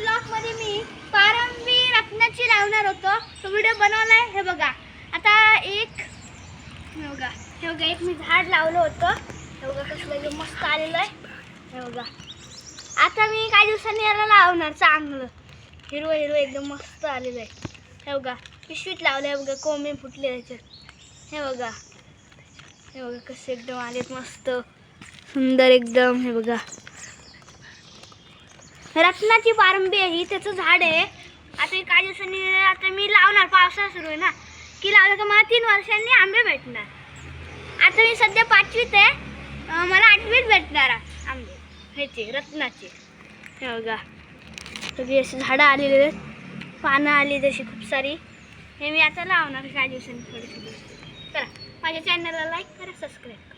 ब्लॉगमध्ये मी पारंबी रत्नाची लावणार होतो, तो व्हिडिओ बनवलाय. हे बघा आता एक एक मी झाड लावलं होतं. हे बघा कसलं एकदम मस्त आलेलं आहे. हे बघा आता मी काही दिवसांनी याला लावणार. चांगलं हिरवं हिरवं एकदम मस्त आलेलं आहे. हे बघा पिशवीत लावलं. हे बघा कोंबे फुटले त्याच्यात. हे बघा कसे एकदम आलेत मस्त सुंदर एकदम. हे बघा रत्नाची पारंबी आहे ही, त्याचं झाड आहे. आता काही दिवसांनी आता मी लावणार. पावसाळा सुरू आहे ना की लावलं तर मला 3 वर्षांनी आंबे भेटणार. आता मी सध्या 5वीत आहे, मला 8वीत भेटणार आंबे ह्याचे रत्नाचे. हे बघा सगळी अशी झाडं आलेली आहेत, पानं आली तशी खूप सारी. हे मी आता लावणार काही दिवसांनी थोडी. चला माझ्या चॅनलला लाईक करा, सबस्क्राईब.